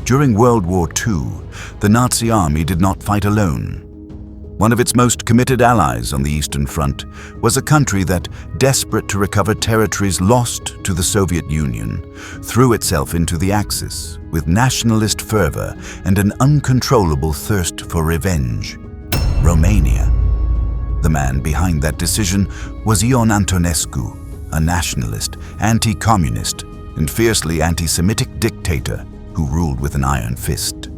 During World War II, the Nazi army did not fight alone. One of its most committed allies on the Eastern Front was a country that, desperate to recover territories lost to the Soviet Union, threw itself into the Axis with nationalist fervor and an uncontrollable thirst for revenge: Romania. The man behind that decision was Ion Antonescu, a nationalist, anti-communist, and fiercely anti-Semitic dictator who ruled with an iron fist.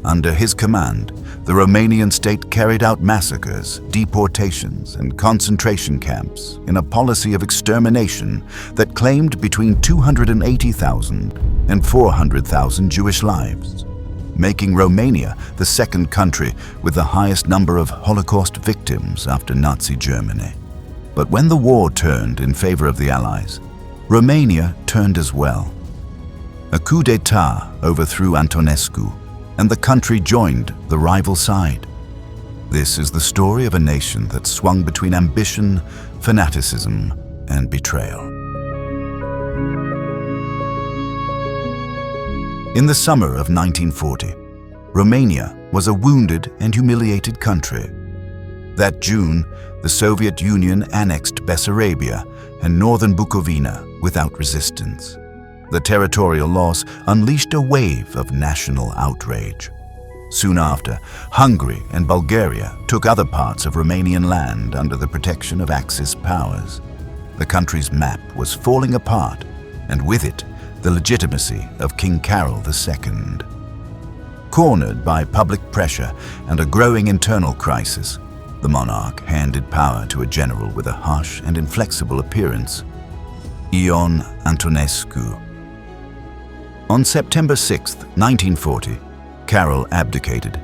Under his command, the Romanian state carried out massacres, deportations, and concentration camps in a policy of extermination that claimed between 280,000 and 400,000 Jewish lives, making Romania the second country with the highest number of Holocaust victims after Nazi Germany. But when the war turned in favor of the Allies, Romania turned as well. A coup d'etat overthrew Antonescu, and the country joined the rival side. This is the story of a nation that swung between ambition, fanaticism, and betrayal. In the summer of 1940, Romania was a wounded and humiliated country. That June, the Soviet Union annexed Bessarabia and northern Bukovina without resistance. The territorial loss unleashed a wave of national outrage. Soon after, Hungary and Bulgaria took other parts of Romanian land under the protection of Axis powers. The country's map was falling apart, and with it, the legitimacy of King Carol II. Cornered by public pressure and a growing internal crisis, the monarch handed power to a general with a harsh and inflexible appearance, Ion Antonescu. On September 6, 1940, Carol abdicated.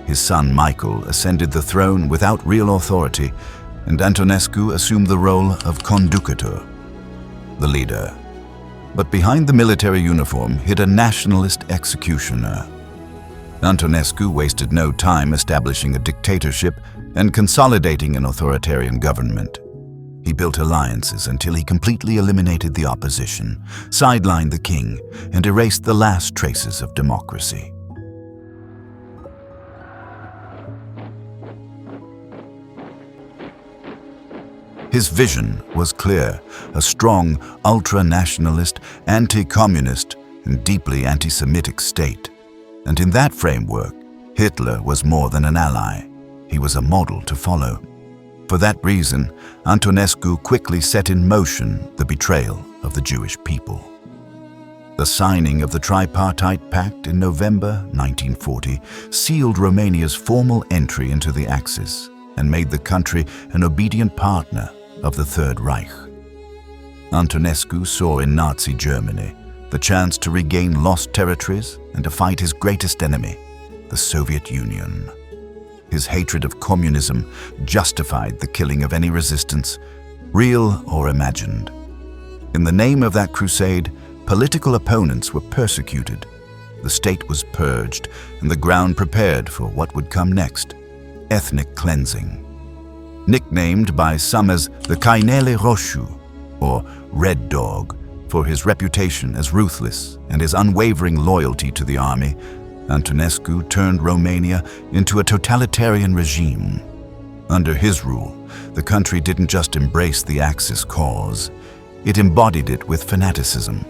His son Michael ascended the throne without real authority, and Antonescu assumed the role of conductor, the leader. But behind the military uniform hid a nationalist executioner. Antonescu wasted no time establishing a dictatorship and consolidating an authoritarian government. He built alliances until he completely eliminated the opposition, sidelined the king, and erased the last traces of democracy. His vision was clear: a strong, ultra-nationalist, anti-communist, and deeply anti-Semitic state. And in that framework, Hitler was more than an ally. He was a model to follow. For that reason, Antonescu quickly set in motion the betrayal of the Jewish people. The signing of the Tripartite Pact in November 1940 sealed Romania's formal entry into the Axis and made the country an obedient partner of the Third Reich. Antonescu saw in Nazi Germany the chance to regain lost territories and to fight his greatest enemy, the Soviet Union. His hatred of communism justified the killing of any resistance, real or imagined. In the name of that crusade, political opponents were persecuted, the state was purged, and the ground prepared for what would come next: ethnic cleansing. Nicknamed by some as the Câinele Roșu, or Red Dog, for his reputation as ruthless and his unwavering loyalty to the army, Antonescu turned Romania into a totalitarian regime. Under his rule, the country didn't just embrace the Axis cause, it embodied it with fanaticism.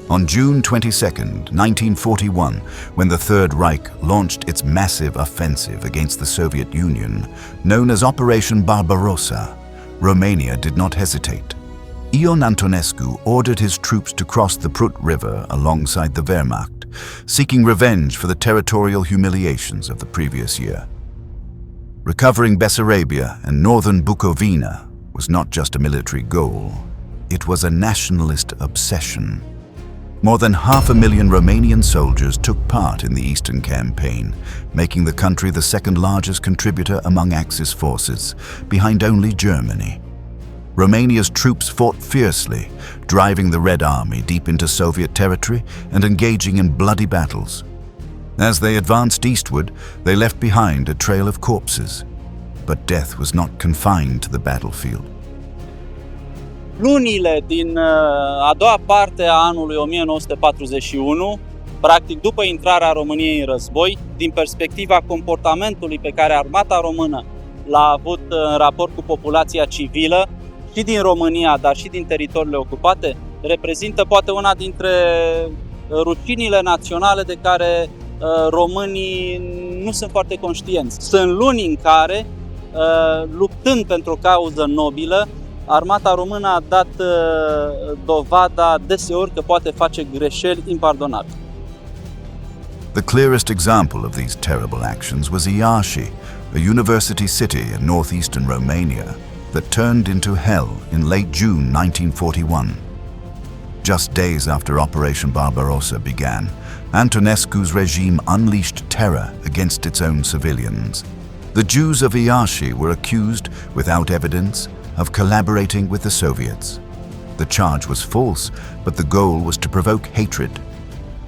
On June 22, 1941, when the Third Reich launched its massive offensive against the Soviet Union, known as Operation Barbarossa, Romania did not hesitate. Ion Antonescu ordered his troops to cross the Prut River alongside the Wehrmacht, seeking revenge for the territorial humiliations of the previous year. Recovering Bessarabia and northern Bukovina was not just a military goal, it was a nationalist obsession. More than 500,000 Romanian soldiers took part in the Eastern Campaign, making the country the second largest contributor among Axis forces, behind only Germany. Romania's troops fought fiercely, driving the Red Army deep into Soviet territory and engaging in bloody battles. As they advanced eastward, they left behind a trail of corpses. But death was not confined to the battlefield. lunile din a doua parte a anului 1941, practic după intrarea României în război, din perspectiva comportamentului pe care armata română l-a avut în raport cu populația civilă și din România, dar și din teritoriile ocupate, reprezintă poate una dintre rușinile naționale de care românii nu sunt foarte conștienți. Sunt luni în care, luptând pentru o cauză nobilă, armata română a dat dovada deseori că poate face greșeli impardonabile. The clearest example of these terrible actions was Iași, a university city in northeastern Romania that turned into hell in late June 1941. Just days after Operation Barbarossa began, Antonescu's regime unleashed terror against its own civilians. The Jews of Iași were accused, without evidence, of collaborating with the Soviets. The charge was false, but the goal was to provoke hatred.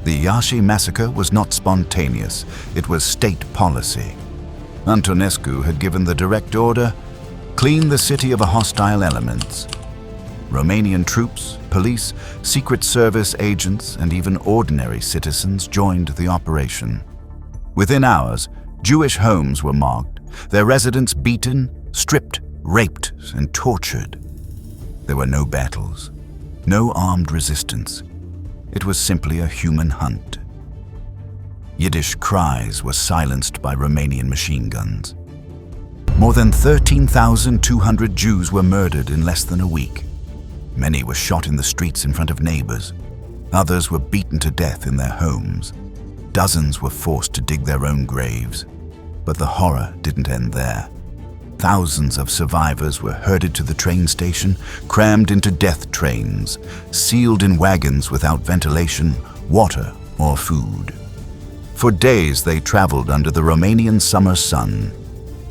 The Iași massacre was not spontaneous, it was state policy. Antonescu had given the direct order, clean the city of hostile elements. Romanian troops, police, secret service agents, and even ordinary citizens joined the operation. Within hours, Jewish homes were marked, their residents beaten, stripped, raped, and tortured. There were no battles, no armed resistance. It was simply a human hunt. Yiddish cries were silenced by Romanian machine guns. More than 13,200 Jews were murdered in less than a week. Many were shot in the streets in front of neighbors. Others were beaten to death in their homes. Dozens were forced to dig their own graves. But the horror didn't end there. Thousands of survivors were herded to the train station, crammed into death trains, sealed in wagons without ventilation, water, or food. For days they traveled under the Romanian summer sun.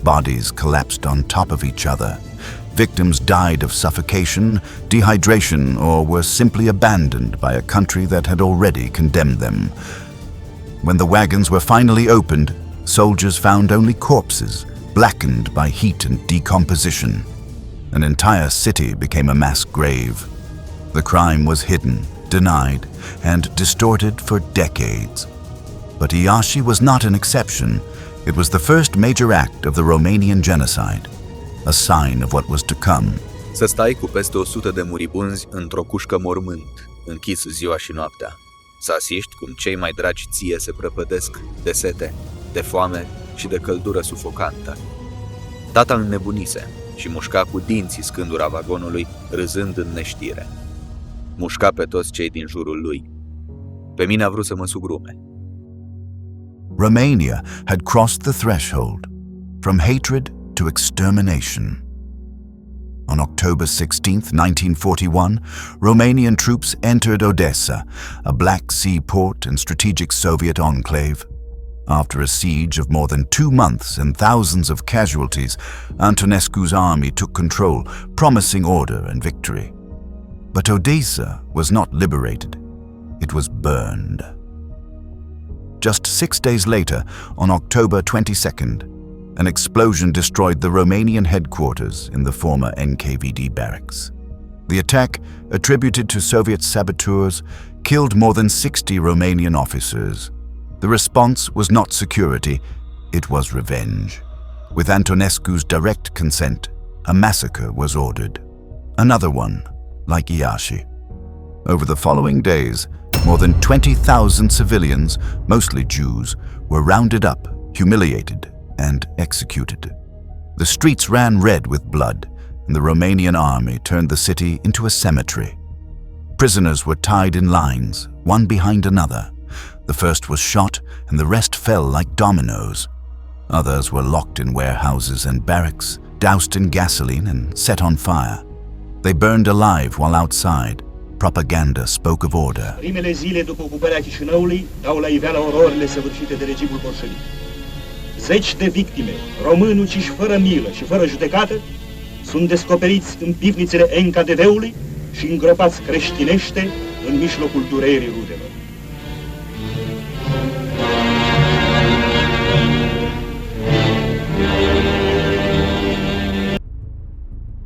Bodies collapsed on top of each other. Victims died of suffocation, dehydration, or were simply abandoned by a country that had already condemned them. When the wagons were finally opened, soldiers found only corpses, blackened by heat and decomposition. An entire city became a mass grave. The crime was hidden, denied, and distorted for decades. But Iași was not an exception. It was the first major act of the Romanian genocide, a sign of what was to come. Să stai cu peste 100 de muribunzi într-o cușcă mormânt, închis ziua și noaptea. Să asiști cum cei mai dragi ție se prăpădesc de sete, de foame și de căldură sufocantă. Tata înnebunise și mușca cu dinții scândura vagonului, râzând în neștire. Mușca pe toți cei din jurul lui. Pe mine a vrut să mă sugrume. Romania had crossed the threshold from hatred to extermination. On October 16, 1941, Romanian troops entered Odessa, a Black Sea port and strategic Soviet enclave. After a siege of more than 2 months and thousands of casualties, Antonescu's army took control, promising order and victory. But Odessa was not liberated. It was burned. Just 6 days later, on October 22nd, an explosion destroyed the Romanian headquarters in the former NKVD barracks. The attack, attributed to Soviet saboteurs, killed more than 60 Romanian officers. The response was not security, it was revenge. With Antonescu's direct consent, a massacre was ordered. Another one, like Iași. Over the following days, more than 20,000 civilians, mostly Jews, were rounded up, humiliated, and executed. The streets ran red with blood, and the Romanian army turned the city into a cemetery. Prisoners were tied in lines, one behind another. The first was shot, and the rest fell like dominoes. Others were locked in warehouses and barracks, doused in gasoline and set on fire. They burned alive while outside. Propaganda spoke of order. Primele zile după ocuparea Chișinăului dau la iveală ororile săvârșite de regimul bolșevic. Zeci de victime, români uciși fără milă și fără judecată, sunt descoperiți în pivnițele NKVD-ului și îngropați creștinește în mijlocul durerii rudelor.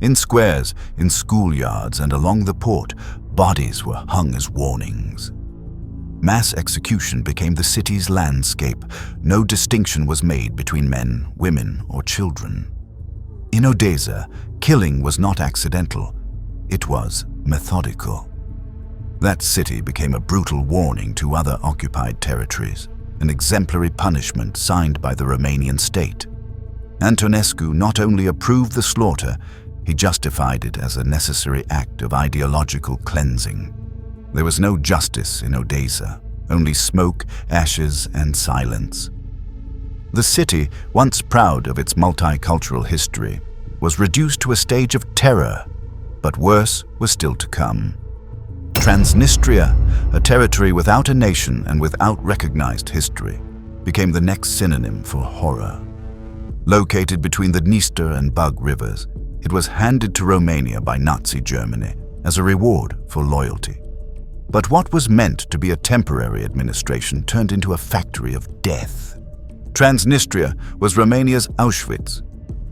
In squares, in schoolyards, and along the port, bodies were hung as warnings. Mass execution became the city's landscape. No distinction was made between men, women, or children. In Odessa, killing was not accidental. It was methodical. That city became a brutal warning to other occupied territories, an exemplary punishment signed by the Romanian state. Antonescu not only approved the slaughter, he justified it as a necessary act of ideological cleansing. There was no justice in Odessa, only smoke, ashes, and silence. The city, once proud of its multicultural history, was reduced to a stage of terror, but worse was still to come. Transnistria, a territory without a nation and without recognized history, became the next synonym for horror. Located between the Dniester and Bug rivers, it was handed to Romania by Nazi Germany as a reward for loyalty. But what was meant to be a temporary administration turned into a factory of death. Transnistria was Romania's Auschwitz.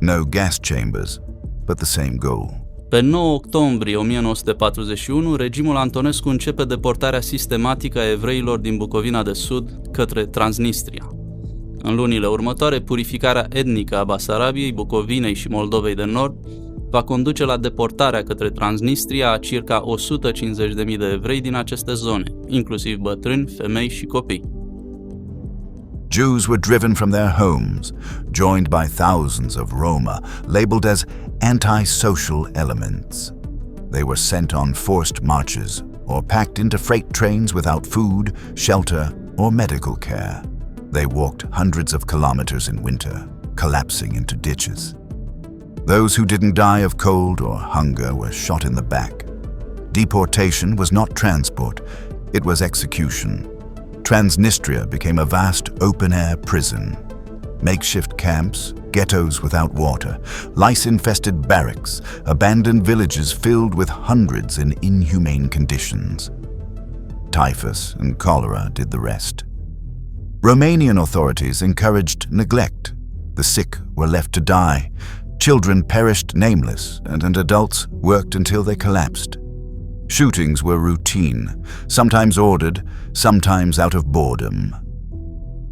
No gas chambers, but the same goal. Pe 9 octombrie 1941, regimul Antonescu începe deportarea sistematică a evreilor din Bucovina de Sud către Transnistria. În lunile următoare, purificarea etnică a Basarabiei, Bucovinei și Moldovei de Nord va conduce la deportarea către Transnistria a circa 150.000 de evrei din aceste zone, inclusiv bătrâni, femei și copii. Jews were driven from their homes, joined by thousands of Roma, labeled as anti-social elements. They were sent on forced marches or packed into freight trains without food, shelter, or medical care. They walked hundreds of kilometers in winter, collapsing into ditches. Those who didn't die of cold or hunger were shot in the back. Deportation was not transport, it was execution. Transnistria became a vast open-air prison. Makeshift camps, ghettos without water, lice-infested barracks, abandoned villages filled with hundreds in inhumane conditions. Typhus and cholera did the rest. Romanian authorities encouraged neglect. The sick were left to die. Children perished nameless, and adults worked until they collapsed. Shootings were routine, sometimes ordered, sometimes out of boredom.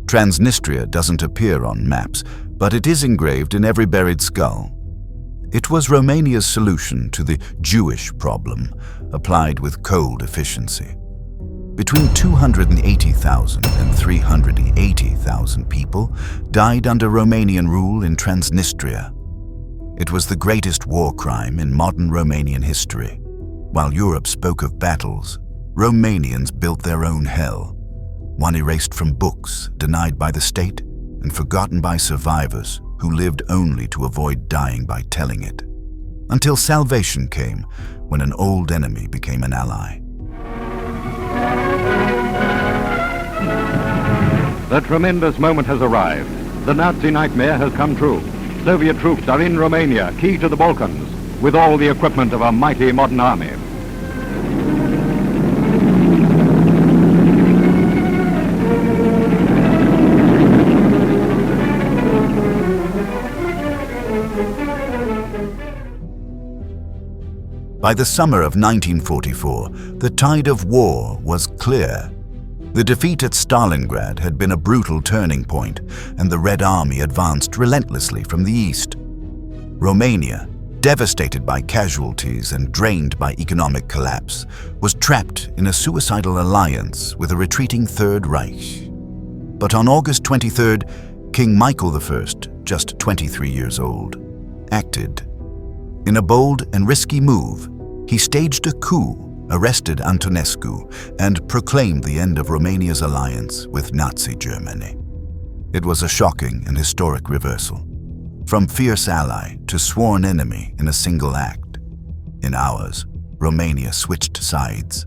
Transnistria doesn't appear on maps, but it is engraved in every buried skull. It was Romania's solution to the Jewish problem, applied with cold efficiency. Between 280,000 and 380,000 people died under Romanian rule in Transnistria. It was the greatest war crime in modern Romanian history. While Europe spoke of battles, Romanians built their own hell, one erased from books, denied by the state, and forgotten by survivors who lived only to avoid dying by telling it. Until salvation came, when an old enemy became an ally. The tremendous moment has arrived. The Nazi nightmare has come true. Soviet troops are in Romania, key to the Balkans, with all the equipment of a mighty modern army. By the summer of 1944, the tide of war was clear. The defeat at Stalingrad had been a brutal turning point, and the Red Army advanced relentlessly from the east. Romania, devastated by casualties and drained by economic collapse, was trapped in a suicidal alliance with a retreating Third Reich. But on August 23rd, King Michael I, just 23 years old, acted. In a bold and risky move, he staged a coup, arrested Antonescu, and proclaimed the end of Romania's alliance with Nazi Germany. It was a shocking and historic reversal, from fierce ally to sworn enemy in a single act. In hours, Romania switched sides.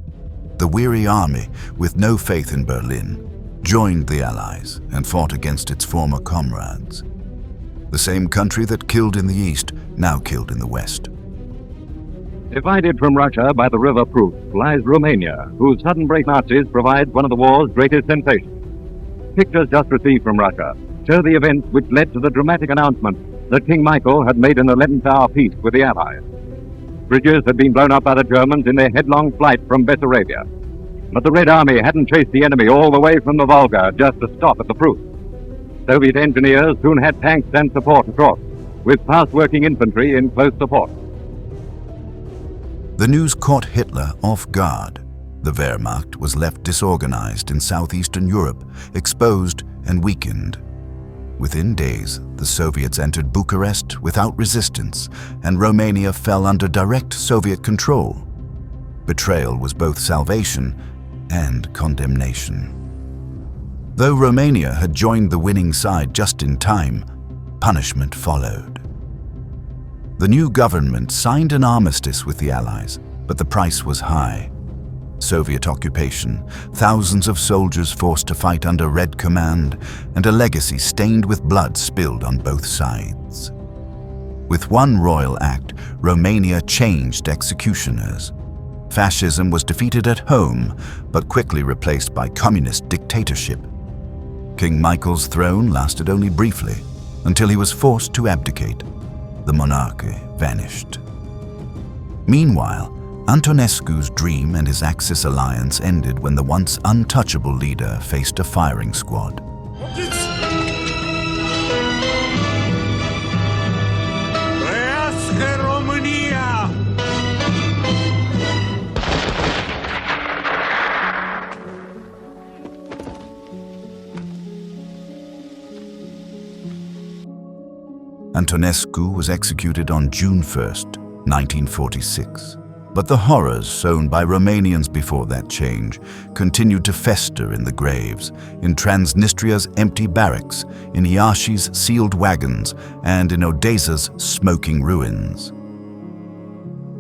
The weary army, with no faith in Berlin, joined the Allies and fought against its former comrades. The same country that killed in the east now killed in the west. Divided from Russia by the river Prut lies Romania, whose sudden break Nazis provide one of the war's greatest sensations. Pictures just received from Russia show the events which led to the dramatic announcement that King Michael had made an 11th hour peace with the Allies. bridges had been blown up by the Germans in their headlong flight from Bessarabia. But the Red Army hadn't chased the enemy all the way from the Volga just to stop at the Pruth. Soviet engineers soon had tanks and support across, with fast-working infantry in close support. The news caught Hitler off guard. The Wehrmacht was left disorganized in southeastern Europe, exposed and weakened. Within days, the Soviets entered Bucharest without resistance, and Romania fell under direct Soviet control. Betrayal was both salvation and condemnation. Though Romania had joined the winning side just in time, punishment followed. The new government signed an armistice with the Allies, but the price was high. Soviet occupation, thousands of soldiers forced to fight under Red Command, and a legacy stained with blood spilled on both sides. With one royal act, Romania changed executioners. Fascism was defeated at home, but quickly replaced by communist dictatorship. King Michael's throne lasted only briefly, until he was forced to abdicate. The monarchy vanished. Meanwhile, Antonescu's dream and his Axis alliance ended when the once untouchable leader faced a firing squad. Trăiască România! Antonescu was executed on June 1st, 1946. But the horrors sown by Romanians before that change continued to fester in the graves, in Transnistria's empty barracks, in Iasi's sealed wagons, and in Odessa's smoking ruins.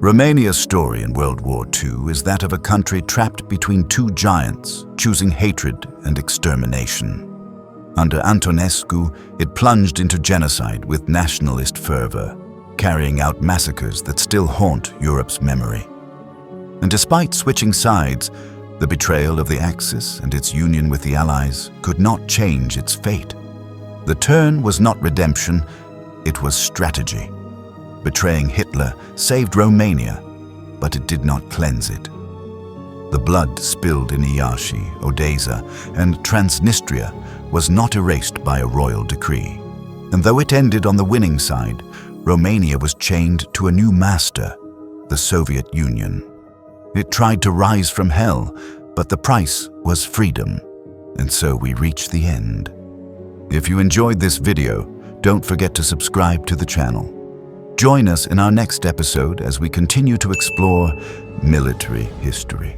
Romania's story in World War II is that of a country trapped between two giants, choosing hatred and extermination. Under Antonescu, it plunged into genocide with nationalist fervor, carrying out massacres that still haunt Europe's memory. And despite switching sides, the betrayal of the Axis and its union with the Allies could not change its fate. The turn was not redemption, it was strategy. Betraying Hitler saved Romania, but it did not cleanse it. The blood spilled in Iași, Odessa, and Transnistria was not erased by a royal decree. And though it ended on the winning side, Romania was chained to a new master, the Soviet Union. It tried to rise from hell, but the price was freedom, and so we reached the end. If you enjoyed this video, don't forget to subscribe to the channel. Join us in our next episode as we continue to explore military history.